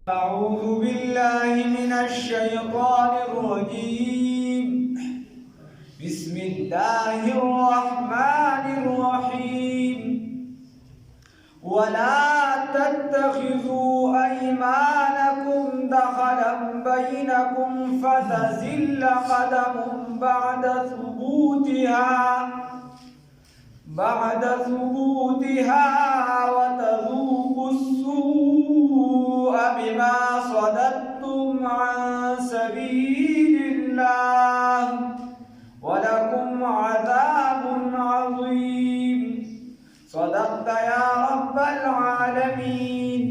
أعوذ بالله من الشيطان الرجيم. بسم الله الرحمن الرحيم. ولا تتخذوا أيمانكم دخلا بينكم فتزل قدم بعد ثبوتها وتذوقوا السوء بما صددتم عن سبيل الله ولكم عذاب عظيم. صدقت يا رب العالمين.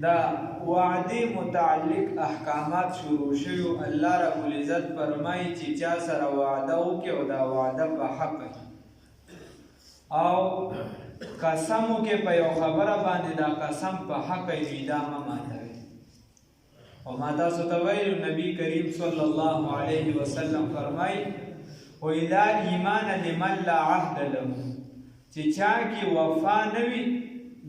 دا وعدی متعلق احکامات شروع شوی. الله رب العزت فرمایي چې چا سره وعده وکړي او دا وعده په حق او قسم وکړي په یو خبره باندې دا قسم په حق وي دا مه ماتوي. او ما تاسو ته ویلو نبی کریم صلی الله علیه وسلم فرمایي وایي لا ایمان لمن لا عهد له، چې چا کې وفا نه وي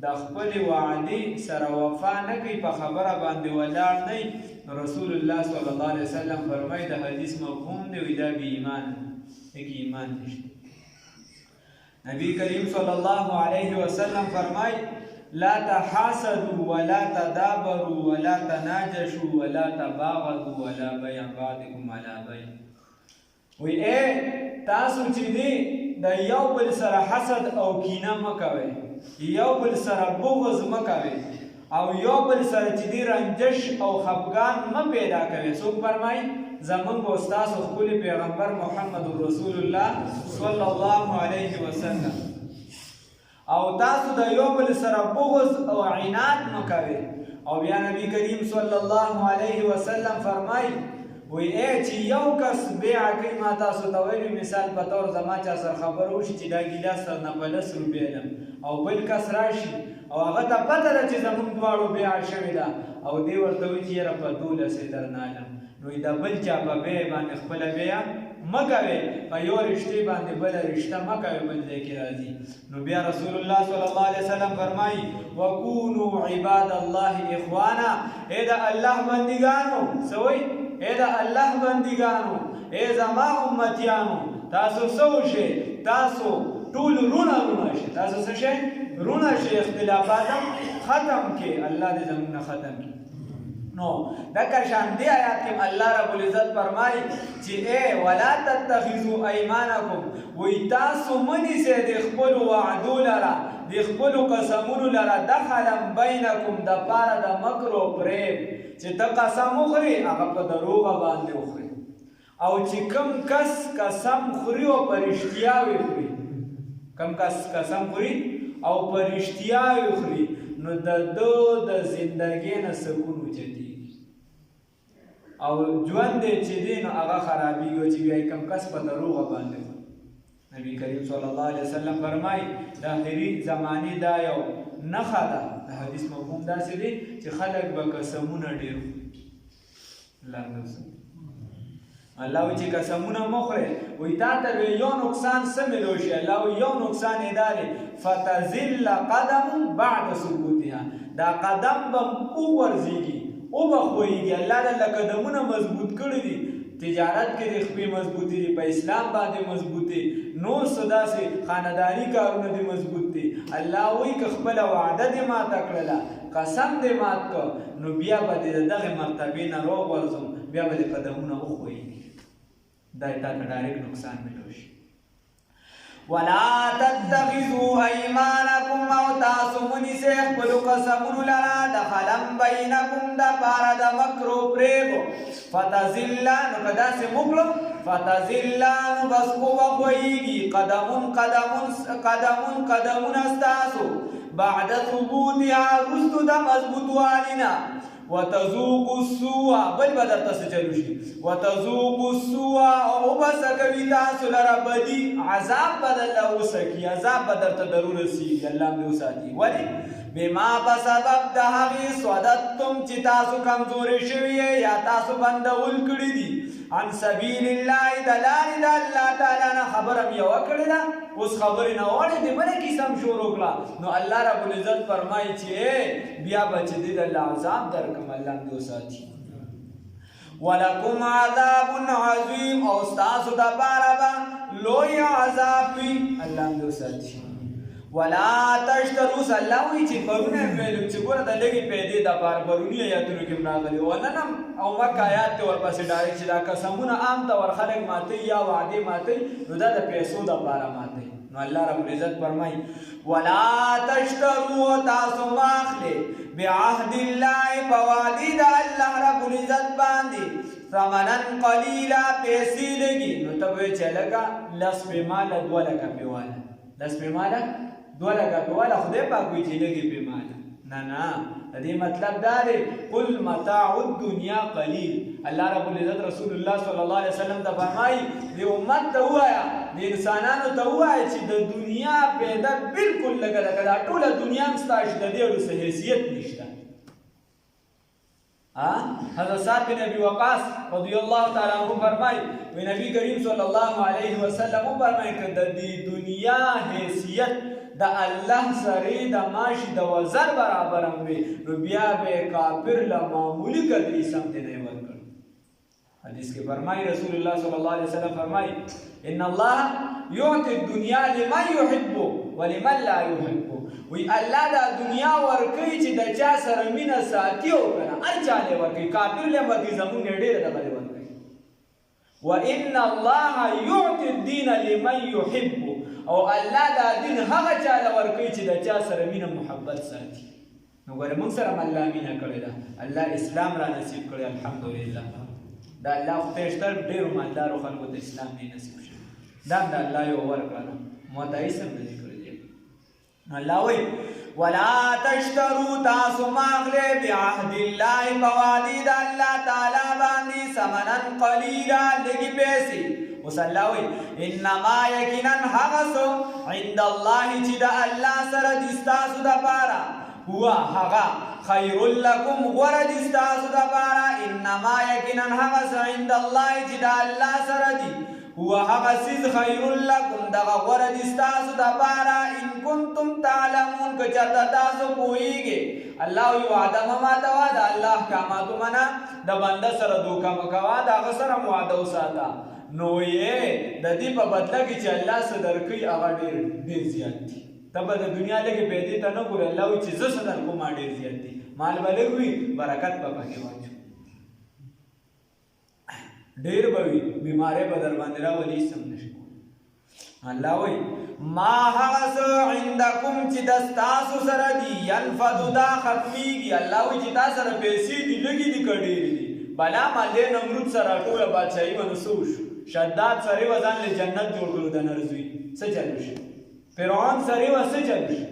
د خپل وعدې سره وفا نه کوي په خبره باندې ولاړ نه، رسول الله صلی الله علیه وسلم فرمایي د حدیث مفهوم دی وي دا بې ایمان دی، ایمان نشته. نبی کریم صلی الله علیه وسلم فرمایي لا تحاسدوا ولا تدابروا ولا تناجشوا ولا تباغضوا ولا بيع بعضكم على بيع. وی تاسو چې دی د یو بل سره حسد او کینه مه کوئ، یو بل سره بغض مه کوئ او یو بل سره چې دی رنجش او خفګان مه پیدا کوئ. څوک فرمایي؟ زمونږ او ستاسو ښکلي پیغمبر محمد رسول الله صلی الله علیه وسلم. او تاسو د یو بل سره بغض او عناد مه کوئ. او بیا نبی کریم صلی الله علیه وسلم فرمایي وی چې یو کس بیع کوي، ما تاسو ته ویلو مثال په طور زما چا سره خبره وشي چې دا ګیلاس درنه په 10 روپۍ لم او بل کس راشي او هغه ته پته ده چې زموږ دواړو بیع شوې ده او دی ورته وایي چې یاره په 12 یې درنه علم، نو د بل چا په بیع باندې خپله بیع مه کوئ، په یو رشتې باندې بله رشته مه کوئ بل ځای کې راځي. نو بیا رسول الله صلی الله علیه وسلم فرمایي وکونوا عباد الله اخوانا، ای د الله بندګانو څه وایي؟ ای د الله بندګانو، ای زما امتیانو، تاسو څه وشئ؟ تاسو ټول رونه شئ. تاسو څه شئ؟ رونه شئ. اختلافات ختم کړئ. الله دې زموږ نه ختم کړي. نو دغه شان دی آیات کې الله رب العزت فرمایي چې ای ولا تتخذوا ایمانکم، وی تاسو منیسئ د خپلو وعدو لره د خپلو قسمونو لره دخلا بینکم د پاره د مکر و فریب، چې ته قسم وخوري هغه په دروغه باندې وخوري، او چې کم کس قسم خوري او په رښتیا وخوري، کم کس قسم خوري او په رښتیا وخوري، نو د ده د زندګۍ نه سکون وچتېږي او ژوند یې چې دی نو هغه خرابېږي چې بیا کم کس په دروغه باندې خوري. نبی کریم صلی الله علیه وسلم فرمایي د آخري زمانې دا یو نښه ده، د حدیث مفهوم داسې دی چې خلک به قسمونه ډېر خوري. الله وایي چې قسمونه مه خورئ، وایي تا ته به یو نقصان څه میلو شي؟ الله وایي یو نقصان یې دا دی فتزل قدم بعد ثبوتها، دا قدم به وغورځېږي او به ښویېږي. الله دلته قدمونه مضبوط کړي دي، تجارت کې د خپې مضبوطي دي، په اسلام باندې مضبوطي، نور څه داسې خانداني کارونه دي مضبوط دي. الله وایي که خپله وعده دې ماته کړله، قسم دې مات کړ، نو بیا به دې د دغې مرتبې نه راوغورځم، بیا به دې قدمونه وښویېږي. دا یې تا ته ډایرکټ نقصان میلو شي. ولا تتخذوا ایمانکم، او تاسو منیسئ خپلو قسمونو لره دخلا بینکم د پاره د مکر و فریبو، فتزلا، نو که داسې وکړو فتزلا، نو بس وبښویېږي قدمونه ستاسو بعد ثبوتها، وروستو د مضبوطوالي نه، وتذوقوا السوء، بل به درته څه چلو شي، وتذوقوا السوء، او وبڅه کوي تاسو لره بدي، عذاب به درله وڅکي، عذاب به درته در ورسېږي. الله دې وساتي. ولې؟ بما په سبب د هغې صددتم چې تاسو کمزورې شوي یا تاسو بندول کړي دي عن سبیل الله د لارې د الله تعالی نه. خبره مې یوه کړې ده، اوس خبرې نه غواړې د بله کیسه هم شروع کړه. نو الله رب العزت فرمایي چې بیا به چې دې د الله عذاب درکړم، الله هم دې وساتي. ولکم عذاب عظیم، او ستاسو دپاره به لوی عذاب وي، الله هم دې وساتي. ولا تشتروا، الله وایي چې پرونه ویلو چې ګوره د لږې پیدې دپاره پروني ایاتونو کې هم راغلي و، نن هم او مکه آیات ته ورپسې ډایرکټ چې دا قسمونه عام طور خلک ماتوي یا وعدې ماتوي، نو دا د پیسو دپاره ماتوي. نو الله رب العزت فرمایي ولا تشتروا، تاسو مه اخلئ بعهد الله، په وعدې د الله رب العزت باندې ثمنا قلیلا، پیسې لږي. نو ته به وایې چې لکه لس پیماله 2 لکه پیواله، لس پیماله 2 لکه پیواله خدای پاک وایي چې لږې پیماله. نه د دې مطلب دا دی قل متاع الدنیا قلیل. الله رب العزت رسول الله صلی الله علیه وسلم ته فرمایي د امت ته ووایه، د انسانانو ته ووایه چې د دنیا پیدا بالکل لږه لکه دا ټوله دنیا هم ستا چې د دې اړو څه حیثیت نشته. حضرت سعد بن ابي وقاص رضی الله تعالی عنہ فرمایي و نبی کریم صلی الله علیه وسلم فرمایي که د دې دنیا حیثیت د الله سره د ماشي د وزر برابر هم وي، نو بیا به کافر له معمولي قدرې سم ته نه ورکړ. حدیث کې فرمایي رسول الله صلی الله علیه وسلم فرمایي ان الله یعطي الدنیا لمن يحب ولمن لا يحب. وی الله دا دنیا ورکوي چې د چا سره مینه ساتي او کنه هر چا له ورکوي، کافر له ورکوي، زمونږ ډېره دغه ورکوي. وان الله يعطي الدين لمن يحب، او الله دا دین هغه چا له ورکوي چې د چا سره مینه محبت ساتي. نو ګوره موږ سره هم الله مینه کړې ده، الله اسلام را نصیب کړی الحمدلله. دا الله خدای شته ډېرو مالدارو خلکو ته اسلام نه نصیب شي، دا د الله یو ورکړه ده، متعیس هم نه دي کړی دی. الله وایي ولا تشتروا، تاسو مه اخلئ بعهد الله، په وعدې د الله تعالی باندې ثمنا قلیلا، لږې پیسې. اوس الله وایي انما یقینا هغه څه عند الله چې د الله سره دي ستاسو دپاره، هو هغه خیر لکم غوره دي ستاسو دپاره. انما یقینا هغه څه عند الله چې د الله سره دي، هو هغه څیز خیر لکم دغه غوره دي ستاسو دپاره. ان کنتم تعلمون، که چېرته تاسو پوهیږئ. الله وایي وعده مه ماتوه، د الله احکاماتو منه، د بنده سره دوکه مه کوه، د هغه سره مو وعده وساته. نو یې د دې په بدله کې چې الله څه درکوي هغه ډېر زیات دي. ته به د دنیا لږې پیدې ته نه ګورې، الله وایي چې زه څه درکوم ډېر زیات دي. مال به لږ وي، برکت به پکې واچو، ډېر به وي، بیمارۍ به در باندې راولي، هېڅ هم نه شي. الله وایي ما هغه څه عندکم چې د ستاسو سره دي ینفد، دا ختمیږي. الله وایي چې تا سره پیسې دي، لږې دي که ډېرې دي. بلا مالدې نمرود سره ټوله بادشاهي به نو څه وشو؟ شداد سره به ځان له جنت جوړ کړو د نرزوي، څه چل وشي؟ فرعون سره به څه چل وشي؟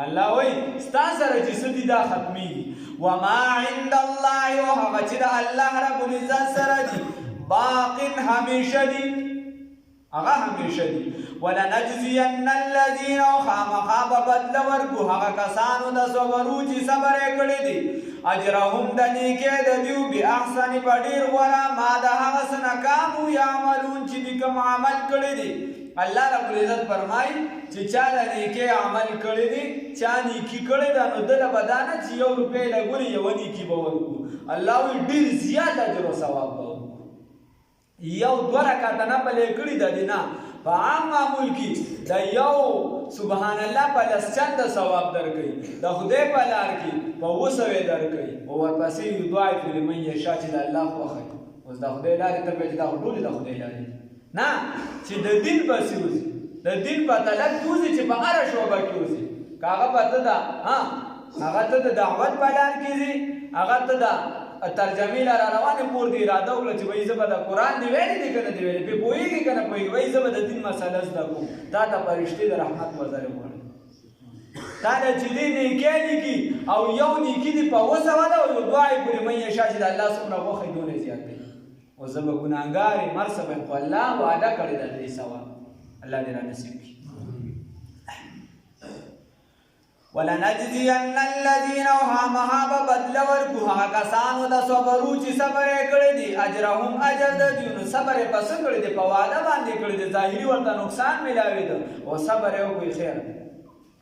الله وایي ستا سره چې څه دي دا ختمیږي. وما عند الله، او هغه چې د الله رب العزت سره دي باق همیشه دي، هغه همیشه دي. ولنجزین الذین، او خامخا به بدله ورکو هغه کسانو د صبرو چې صبر یې کړی دي، اجرهم د نیکۍ د دیو باحسن، په ډېر غوره ما د هغه څه نه کانو یعملون چې دوی کوم عمل کړی دی. الله رب العزت فرمایي چې چا د نیکۍ عمل کړی دی، چا نیکي کړې ده، نو دله به دا نه چې 1 روپۍ لګولې یوه نیکي به ورکړو. الله وایي ډېر زیات اجر و ثواب به ورکړو. 1-2 رکعته نفل یې کړي ده دې نه، په عام معمول کې د یو سبحان الله په 10 چنده ثواب درکوي، د خدای په لار کې په 200 یې درکوي، او ورپسې یضاعف لمن یشاء چې د الله خوښه وي. اوس د خدای لارې ته به چې دا ټولې د خدای لارې نه، چې د دین پسې وځي، د دین په طلب کې وځي، چې په هره شعبه کې وځي. که هغه به ته ده هغه ته د دعوت په لار کې ځي، هغه ته د ترجمې لاره روانې پور دې اراده وکړه چې وایي زه به د قرآن دې ویلې دي که نه دې ویلې، پرې پوهېږي که نه پوهېږي، وایي زه به د دین مسله زده کوم. تا ته فرشتې د رحمت وزرې غواړي، تا ته چې دې نیکۍ لیکي او یو نیکي دې په 200 ده، او یضاعف لمن یشاء چې د الله څومره خوښوي دومره یې زیات کوي. او زه به ګناهګار یم، هر څه به یم، خو الله وعده کړې ده د دې ثواب. الله دې را نصیب کړي. ولنجزين الذين وهمها بدل ورکو هغه کسانو د صبرو چې صبر یې کړی دي اجرهم اجر د دیونو صبر یې پس کړی دی په وعده باندې کړی دی ظاهري ورته نقصان ملاوي ده او صبر یې وکړي خیر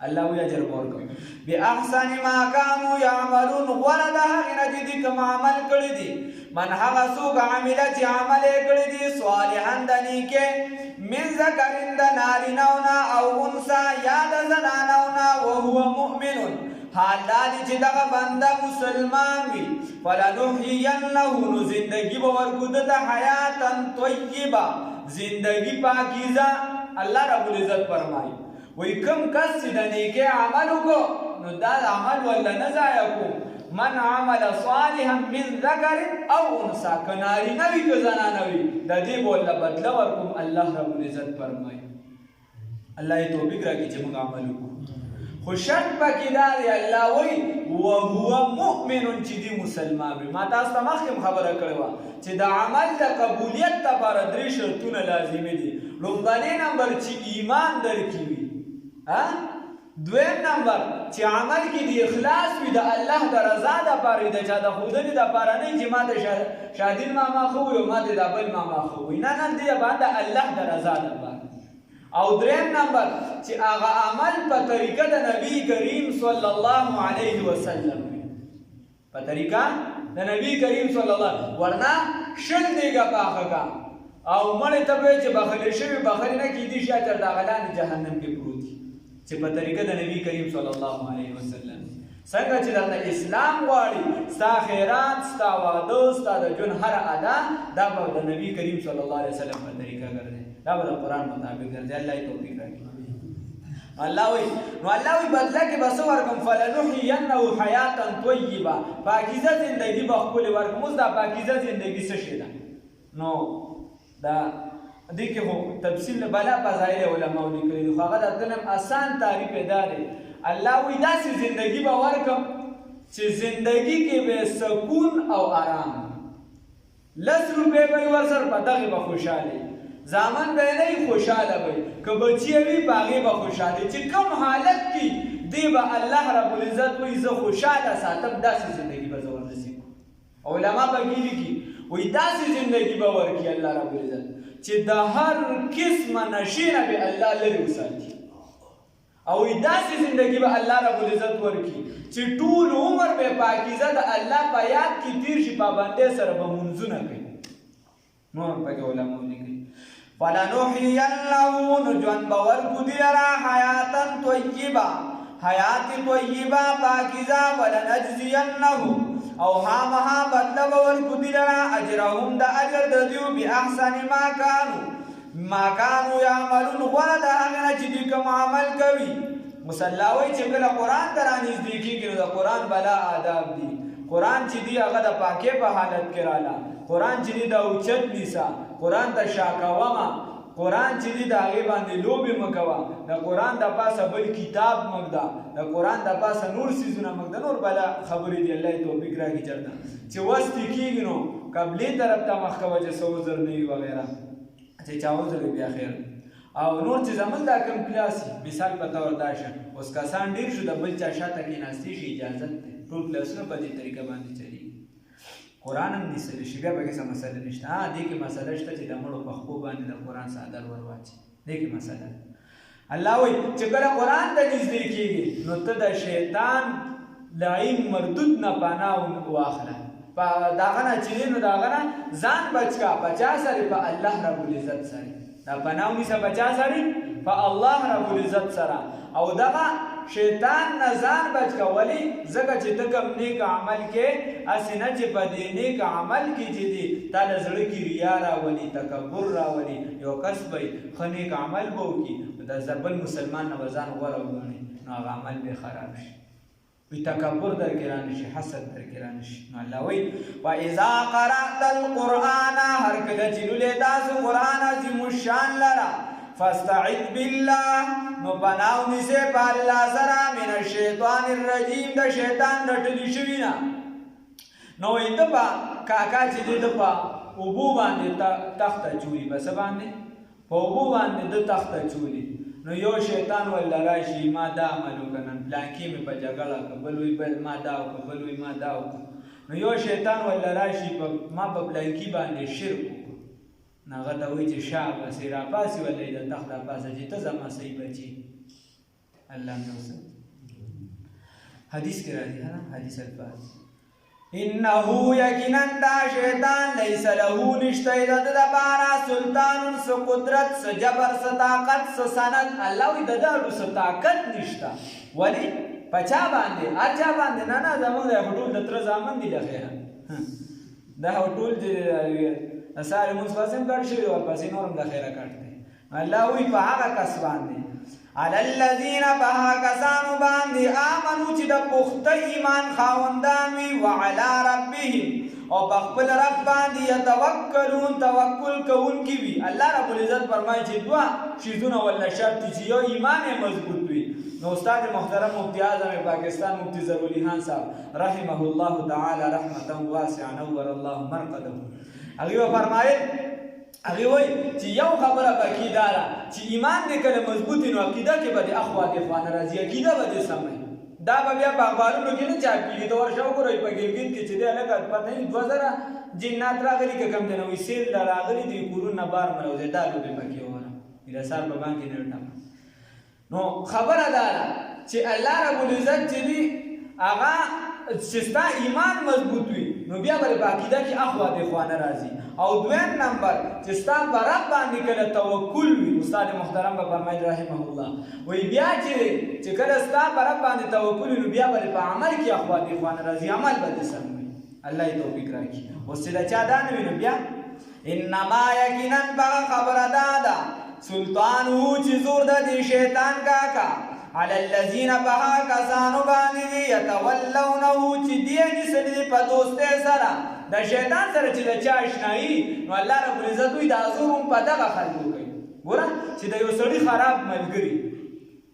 الله وی اجر ورکړي باحسن ما كانوا يعملون غره د هغې نه چې دوی کوم عمل کړی دي من هغه څوک عامله چې عمل یې کړی دي صالحا د نیکۍ من ذکر د نارینه‌ونه او انثی یا د زنانه‌ونه وهو مؤمن حال دا دی چې دغه بنده مسلمان وي فلنحینه نو زندگی به ورکو ده ته حیاتا طیبه زندگی پاکیزه الله رب العزت فرمایي وی کم کس چې د نیکۍ عمل وکړو نو دا عمل ولا نه ضایع کړو من عمل صالحا من ذکر او انثی که نارینه وي که زنانه وي د دې به ورله بدله ورکوم الله رب العزت فرمایي الله یې توفیق راکړي چې موږ عمل وکړو خو شرط پکې دا دی الله وایي وهو مؤمن چې دی مسلمان وي ما تاسو ته مخکې خبره کړې وه چې د عمل د قبولیت لپاره 3 شرطونه لازمي دي لومړنی نمبر چې ایمان درکې وي دویم نمبر چې عمل کې د اخلاص وي د الله د رضا دپاره وي د چا د ښودنې دپاره نه چې ما د شادین ماما ښه وي او ما د بل ماما ښه وي نه نه دې باندې د الله د رضا دپاره او دریم نمبر چې هغه عمل په طریقه د نبی کریم صلی الله علیه وسلم وي په طریقه د نبی کریم صلی الله ورنه شل دیګه پاخه کا او مړې ته به چې بخلې شوي بخلې نه کېدي شي اجر د هغه لاندې جهنم کې پروت وي چې په طریقه د نبی کریم صلی الله علیه وسلم څنګه چې درته اسلام غواړي ستا خیرات ستا واده ستا د ژوند هر ادا دا به د نبی کریم صلی الله علیه وسلم په طریقه ګرځي دا به د قرآن مطابق ګرځي الله یې توفیق راکړي الله وایي نو الله وایي بدله کې به څه ورکړم فلنحینه حیاتا طیبه پاکیزه زندګي به ښکلې ورکړم اوس دا پاکیزه زندګي څه شی ده نو دا دې کې خو تفصیل بلا فضایل علماء لیکلي دي خو هغه درته نیم آسان تعریف یې دا دی الله وایي داسې زندګي به ورکړم چې زندګي کې به سکون او آرام 10 روپۍ به یې ورسره په دغې به خوشحاله زامن به یې نه خوشحاله به که بچی وي په هغې به خوشحاله چې کوم حالت کې دی به الله رب العزت وایي زه خوشحاله ساتم داسې زندګي به زه ورنصیب کړم علما پکې لیکي وایي داسې زندګي به ورکړي الله رب العزت چې د هر قسمه نشې نه به الله لرې وساتي او داسې زندګي به الله رب العزت ورکړي چې ټول عمر به پاکیزه د الله په یاد کې تیر شي پابندۍ سره به منځونه کوي نور پکې علماء لیکي فلنحینه نو ژوند به ورکړو دې لره حیاتا طیبه حیات طیبه پاکیزه ولنجزینهم او هامها بدله به ورکړو دې لره اجرهم د اجر د دیو باحسن ما کانو یعملون غوره د هغې نه چې دوی کوم عمل کوي مسله وایي چې کله قرآن ته رانږدې کېږي نو د قرآن بلا آداب دي قرآن چې دی هغه د پاکۍ په حالت کې راله قرآن چې دی د اوچت نیسه قرآن ته شا کومه قرآن چې دی د هغې باندې لوبې مه کوه د قرآن د پاسه بل کتاب مږده د قرآن د پاسه نور څیزونه مږده نور بلا خبرې دي الله یې توفیق راکړي چېرته چې وستې کېږي نو قبلې طرف ته مخ کوه چې څه عذر نه وي وغیره چې چا عذر بیا خیر او نور چې زمونږ دا کوم کلاس مثال په طور دا شه اوس کسان ډېر شو د بل چا شاته کېناستې شي اجازت دی ټول کلاسونه په دې طریقه باندې چلېږي قرآن هم نیسلی شي بیا پکې څه مسله نشته دې کې مسله شته چې د مړو په خپو باندې د قرآن څادر ور واچي دې کې مسله الله وایي چې کله قرآن ته نږدې کېږي نو ته د شیطان لعین مردود نه پناه واخله په دغه نه چې دی نو د هغه نه ځان بچ کا په چا سره په الله رب العزت سره دا پناه ونیسه په چا سره په الله رب العزت سره او دغه شیطان نه ځان بچ کا ولې ځکه چې ته کوم نیک عمل کې هسې نه چې په دې نیک عمل کې چې دی تا د زړه کې ریا راولي تکبر راولي یو کس به ښه نیک عمل به وکړي د بل مسلمان نه به ځان غوره وګڼي نو هغه عمل به خراب شي وی تکبر در کې رانشي حسد در کې رانشي نو الله وایي واذا قرأت القرآن هر کله چې لولې تاسو قرآن عظیم الشان لره فاستعذ بالله نو پناه ونیسئ په الله سره من الشیطان الرجیم د شیطان رټلی شوي نه نو وایي ته به کاکا چې دی ده په اوبو باندې تخته چولي په څه باندې په اوبو باندې ده تخته چولي نو یو شیطان ولا راشي ما دا عمل وکړه بلانکی مې په جګړه کړه، بل وایي بل ما دا وکړه، بل وایي ما دا وکړه. نو یو شیطان ولا راشي ما په بلانکی باندې شرک وکړو، نو هغه ته وایي چې شاباسې راپاسې ولا یې د تخت راپاسه چې ته زما صحیح بچي. الله مې وساتي. حدیث کې راځي حدیث الفاظ انه یقینا دا شیطان لیس له نشته د دپاره سلطان څه قدرت څه جبر څه طاقت څه سند. الله وایي د ده څه طاقت نشته. ولې په چا باندې هر چا باندې نه نه زموږ د ټول د تره زامن دي د خیره دا ټول چې ساري مونځ پسې کټ شوي ورپسې نور هم د خیره کټ دی. الله وایي په هغه کس باندې علی الذین په هغه کسانو باندې آمنو چې د پخته ایمان خاوندان وي وعلی ربهم او په خپل رب باندې یتوکلون توکل کوونکي وي. الله رب العزت فرمایي چې دوه شیزونه ولا شرط چې یو ایمان یې مضبوط وي. نو استاد محترم مفتی اعظم پاکستان مفتی ضروري خان صاحب رحمه الله تعالی رحمتا واسعه نور الله مرقده هغه فرمایي هغه وایي چې یو خبره پکې دا ده چې ایمان دې کله مضبوط نو عقیده کې به د اخوا دېخوا نه راځي، عقیده به دې سمه دا به بیا په اخبارونو کې نه چاپېږي. ته ورشه وګورئ په ګلګت کې چې دی هلکه پته نه 2000 جنات راغلي که کوم دی نو وایي سیل راغلي دي کورونه بار ملوځي دا لوبې پکې وره رسار په بانک کې نه ټاکه. نو خبره دا ده چې الله رب العزت چې دی هغه چې ستا ایمان مضبوط وي نو بیا به په عقیده کې اخوا دېخوا نه راځي. او دویم نمبر چې ستا په رب باندې کله توکل وي. استاد محترم به فرمایي رحمه الله وایي بیا چې کله ستا په رب باندې توکل وي نو بیا به په عمل کې اخوا دېخوا نه راځي، عمل به دې سم وي. الله یې توفیق راکړي. اوس چې د چا دا نه وي نو بیا انما یقینا په خبره دا ده سلطانه چې زور د دې شیطان کاکا علی الذین بها کسانو باندې یتولونه چې دی نیسلی په دوستۍ سره د شیطان سره چې د چا اشنایي نو الله رب العزت وایي دا زور هم په دغه خلکو کوي. ګوره چې د یو سړي خراب ملګري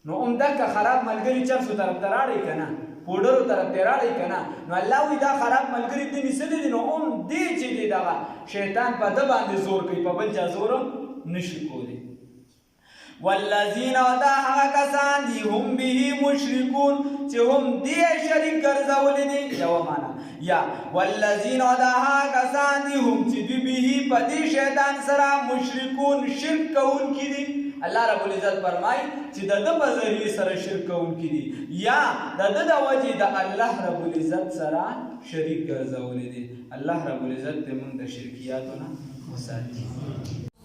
نو همدغه خراب ملګري چرسو طرف ته راړئ که نه پوډرو طرف ته راړئ که نه نو الله وایي دا خراب ملګري دې نیسلی دي نو هم دې چې دی دغه شیطان په ده باندې زور کوي، په بل چا زور نشي کولی. والذین دا هغه کسان دي هم به مشرکون چې هم دې شریک ګرځولي دي. یوه معنا یا والذین دا هغه کسان دي هم چې دوی به په دې شیطان سره مشرکون شرک کوونکي دي. الله رب العزت فرمایي چې د ده په ذریعې سره شرک کوونکي دي یا د ده د وجې د الله رب العزت سره شریک ګرځولي دي. الله رب العزت دې موږ د شرکیاتو نه وساتي.